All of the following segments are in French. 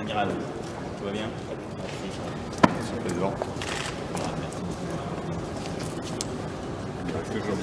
Amiral, tout va bien? Monsieur le Président. Quelques jours,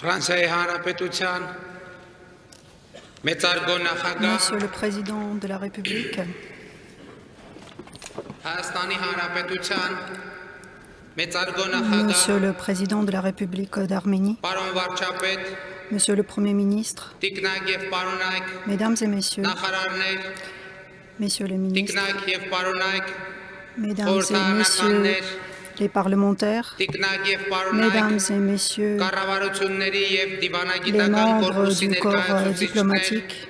Monsieur le Président de la République, Monsieur le Président de la République d'Arménie, Monsieur le Premier ministre, Mesdames et Messieurs, Messieurs les ministres, Mesdames et Messieurs les parlementaires, Mesdames et Messieurs les membres du corps diplomatique,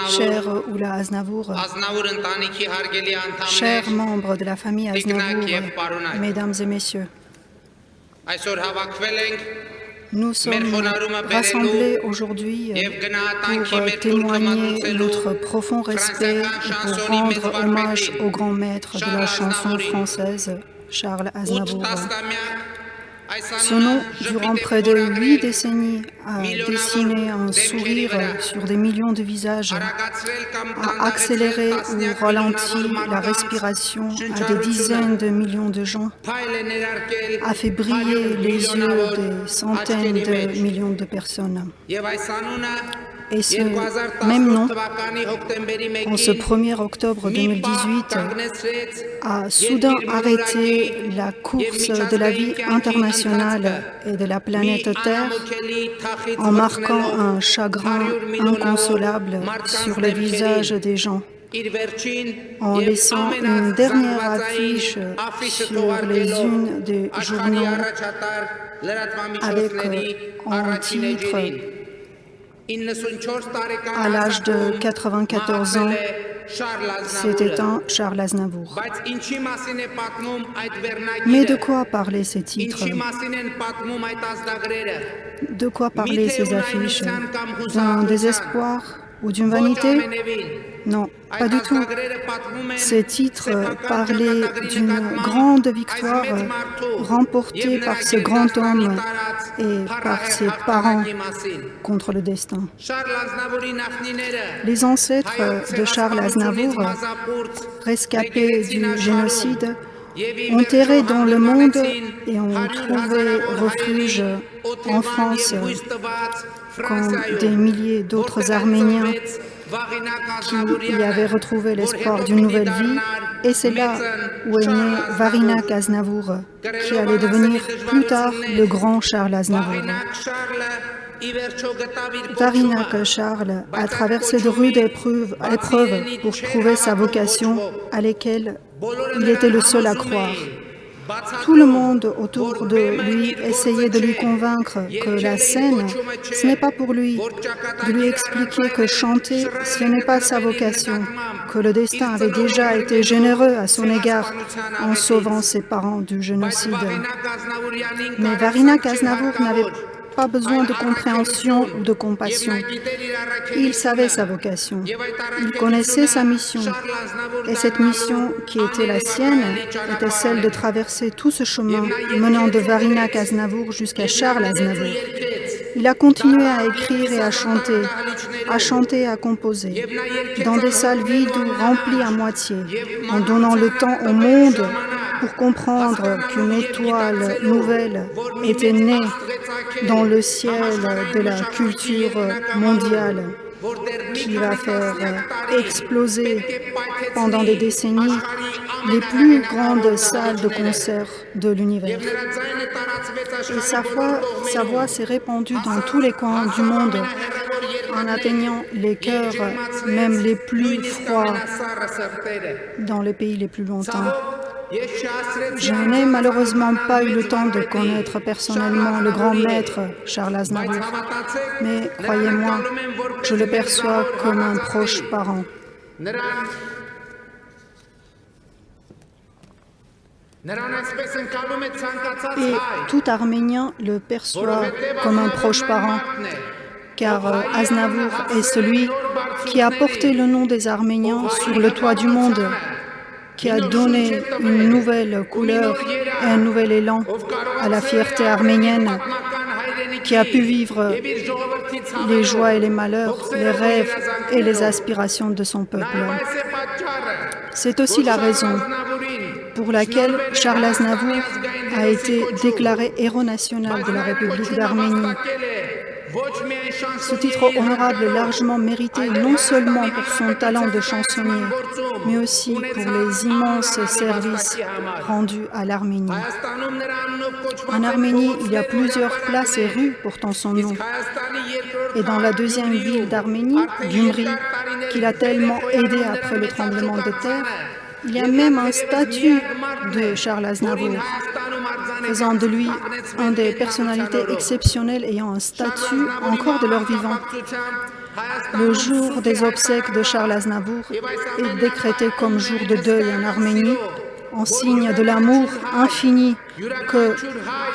cher Oula Aznavour, chers membres de la famille Aznavour, Mesdames et Messieurs, nous sommes rassemblés aujourd'hui pour témoigner notre profond respect et pour rendre hommage au grand maître de la chanson française, Charles Aznavour. Ce nom, durant près de 8 décennies, a dessiné un sourire sur des millions de visages, a accéléré ou ralenti la respiration à des dizaines de millions de gens, a fait briller les yeux des centaines de millions de personnes. Et ce même nom, en ce 1er octobre 2018, a soudain arrêté la course de la vie internationale et de la planète Terre en marquant un chagrin inconsolable sur le visage des gens, en laissant une dernière affiche sur les unes des journaux avec en titre « À l'âge de 94 ans, s'est éteint Charles Aznavour ». Mais de quoi parler ces titres? De quoi parler ces affiches? D'un désespoir ou d'une vanité? Non, pas du tout. Ces titres parlaient d'une grande victoire remportée par ce grand homme et par ses parents contre le destin. Les ancêtres de Charles Aznavour, rescapés du génocide, ont erré dans le monde et ont trouvé refuge en France, quand des milliers d'autres Arméniens qui y avaient retrouvé l'espoir d'une nouvelle vie. Et c'est là où est né Varinak Aznavour, qui allait devenir plus tard le grand Charles Aznavour. Varinak Charles a traversé de rudes épreuves pour trouver sa vocation à laquelle il était le seul à croire. Tout le monde autour de lui essayait de lui convaincre que la scène, ce n'est pas pour lui, de lui expliquer que chanter, ce n'est pas sa vocation, que le destin avait déjà été généreux à son égard en sauvant ses parents du génocide. Mais Varinak Aznavour n'avait pas besoin de compréhension ou de compassion. Il savait sa vocation, il connaissait sa mission, et cette mission qui était la sienne était celle de traverser tout ce chemin menant de Varinak Aznavour jusqu'à Charles Aznavour. Il a continué à écrire et à chanter et à composer, dans des salles vides ou remplies à moitié, en donnant le temps au monde pour comprendre qu'une étoile nouvelle était née dans le ciel de la culture mondiale qui va faire exploser pendant des décennies les plus grandes salles de concert de l'univers. Et sa voix s'est répandue dans tous les coins du monde, en atteignant les cœurs même les plus froids dans les pays les plus lointains. Je n'ai malheureusement pas eu le temps de connaître personnellement le grand maître Charles Aznavour, mais croyez-moi, je le perçois comme un proche parent. Et tout Arménien le perçoit comme un proche parent, car Aznavour est celui qui a porté le nom des Arméniens sur le toit du monde, qui a donné une nouvelle couleur et un nouvel élan à la fierté arménienne, qui a pu vivre les joies et les malheurs, les rêves et les aspirations de son peuple. C'est aussi la raison pour laquelle Charles Aznavour a été déclaré héros national de la République d'Arménie. Ce titre honorable est largement mérité non seulement pour son talent de chansonnier, mais aussi pour les immenses services rendus à l'Arménie. En Arménie, il y a plusieurs places et rues portant son nom. Et dans la deuxième ville d'Arménie, Gyumri, qui l'a tellement aidé après le tremblement de terre, il y a même un statut de Charles Aznavour, faisant de lui une des personnalités exceptionnelles ayant un statut encore de leur vivant. Le jour des obsèques de Charles Aznavour est décrété comme jour de deuil en Arménie, en signe de l'amour infini que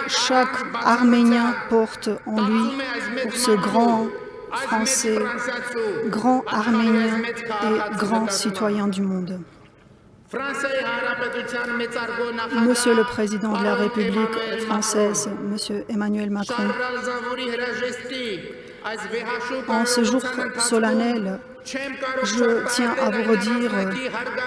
chaque Arménien porte en lui pour ce grand Français, grand Arménien et grand citoyen du monde. Monsieur le Président de la République française, Monsieur Emmanuel Macron, en ce jour solennel, je tiens à vous redire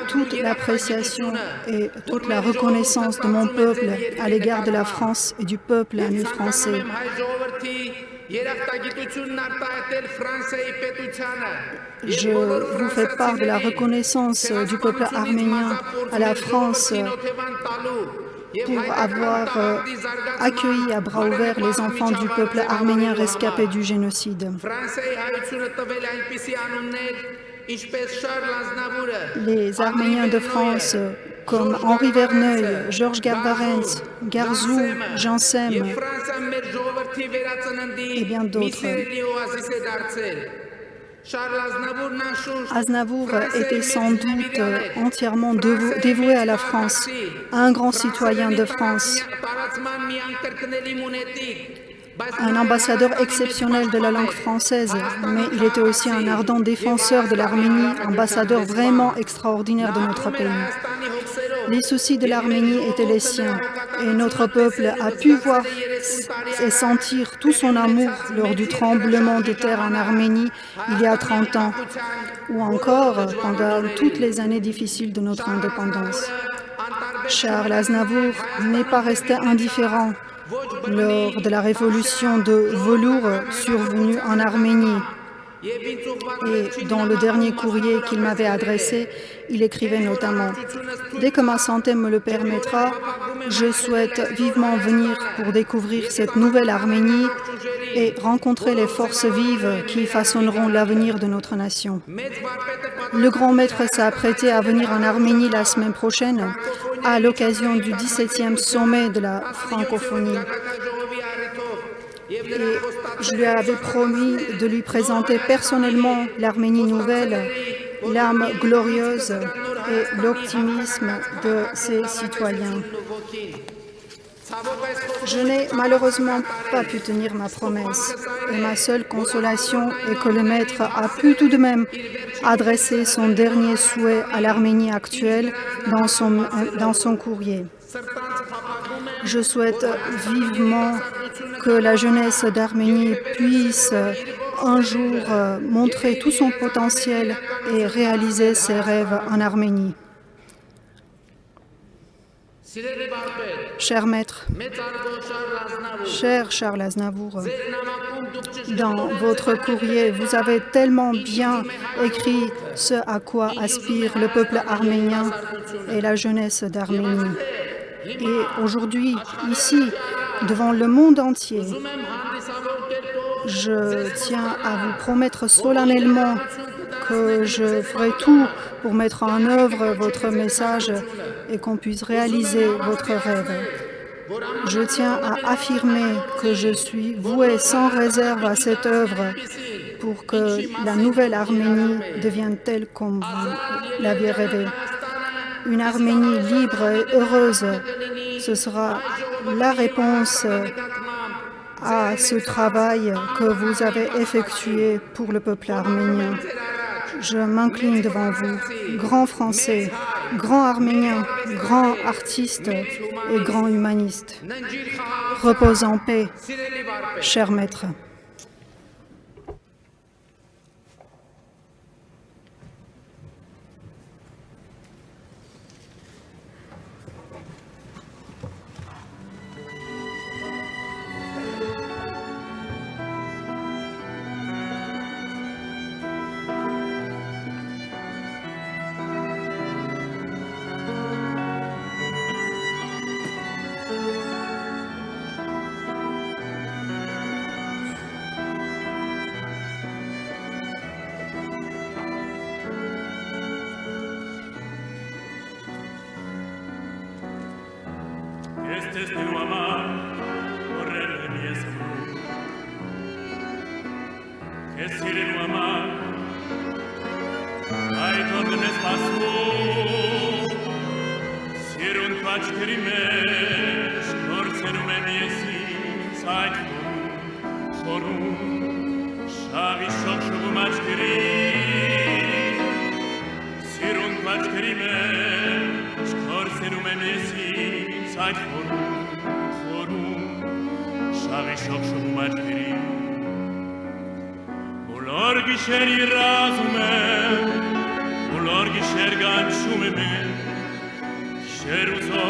toute l'appréciation et toute la reconnaissance de mon peuple à l'égard de la France et du peuple ami français. Je vous fais part de la reconnaissance du peuple arménien à la France pour avoir accueilli à bras ouverts les enfants du peuple arménien rescapés du génocide. Les Arméniens de France, comme Henri Verneuil, Georges Garbarentz, Garzou, Janssem et bien d'autres. Aznavour était sans doute entièrement dévoué à la France, un grand citoyen de France, un ambassadeur exceptionnel de la langue française, mais il était aussi un ardent défenseur de l'Arménie, ambassadeur vraiment extraordinaire de notre pays. Les soucis de l'Arménie étaient les siens, et notre peuple a pu voir et sentir tout son amour lors du tremblement de terre en Arménie il y a 30 ans, ou encore pendant toutes les années difficiles de notre indépendance. Charles Aznavour n'est pas resté indifférent lors de la révolution de velours survenue en Arménie. Et dans le dernier courrier qu'il m'avait adressé, il écrivait notamment « Dès que ma santé me le permettra, je souhaite vivement venir pour découvrir cette nouvelle Arménie et rencontrer les forces vives qui façonneront l'avenir de notre nation. » Le grand maître s'est apprêté à venir en Arménie la semaine prochaine à l'occasion du 17e sommet de la francophonie. Et je lui avais promis de lui présenter personnellement l'Arménie nouvelle, l'âme glorieuse et l'optimisme de ses citoyens. Je n'ai malheureusement pas pu tenir ma promesse, et ma seule consolation est que le maître a pu tout de même adresser son dernier souhait à l'Arménie actuelle dans son courrier. Je souhaite vivement que la jeunesse d'Arménie puisse un jour montrer tout son potentiel et réaliser ses rêves en Arménie. Cher maître, cher Charles Aznavour, dans votre courrier, vous avez tellement bien écrit ce à quoi aspire le peuple arménien et la jeunesse d'Arménie. Et aujourd'hui, ici, devant le monde entier, je tiens à vous promettre solennellement que je ferai tout pour mettre en œuvre votre message et qu'on puisse réaliser votre rêve. Je tiens à affirmer que je suis voué sans réserve à cette œuvre pour que la nouvelle Arménie devienne telle comme vous l'aviez rêvé. Une Arménie libre et heureuse, ce sera la réponse à ce travail que vous avez effectué pour le peuple arménien. Je m'incline devant vous, grand Français, grand Arménien, grand artiste et grand humaniste. Repose en paix, cher maître. Este nu amar, vorrei mie sembrù. Che sire nu amar, ai torne spasu. Sire un pace che rimesh, forse nu me miesi, sai foru. Shavi shok shubu machkiri. Sire un pace che rimesh, forse nu me miesi, sai foru. Shavi shok shubu machkiri. Ulor gisheri razume, ulor gisher ganchume me. Sheruzo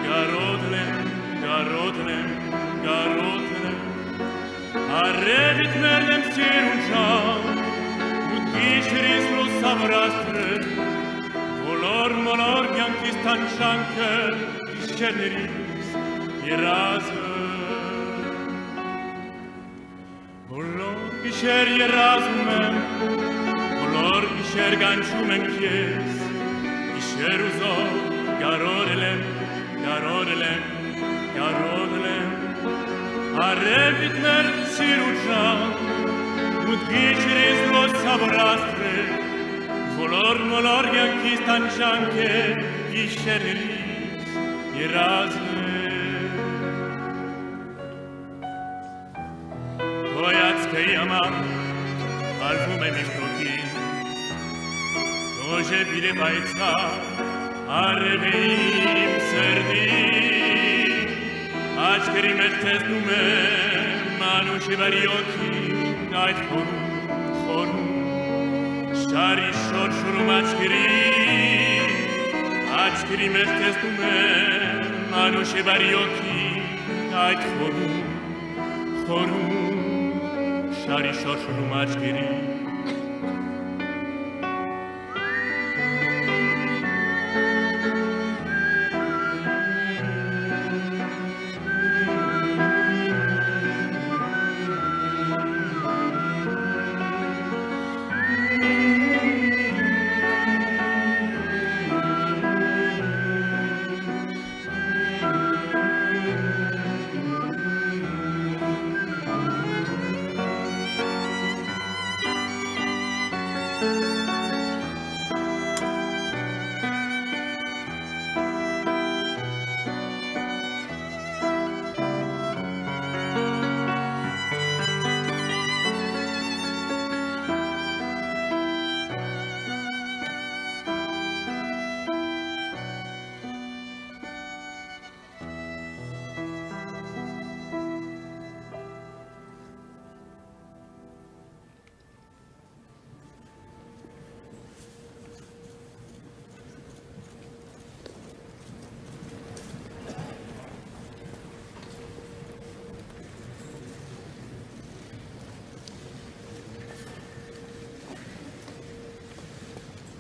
garodlem, garodlem, garodlem. Arrevit merdem siruncha, ut gisheris lo savrastre. Ulor molor yankistan shanke, gisheris irazme. Gisher yerazume, olor gisher ganchumen kies, gisher uzo garodlem, garodlem, garodlem. Arrevit mer sirucha, ut gisheris lo savrastre, olor molor yankistan shanke, gisheris yerazme. Că i-amam, al lume mijlochi, Dože bile bajca, a reveim sărdi, Ačkeri mertez nume, manu și variochi, Ait horu, horu, Shari shor shurum ačkeri, Ačkeri mertez nume, manu și variochi, Ait horu, horu, Shari shoshuru machkiri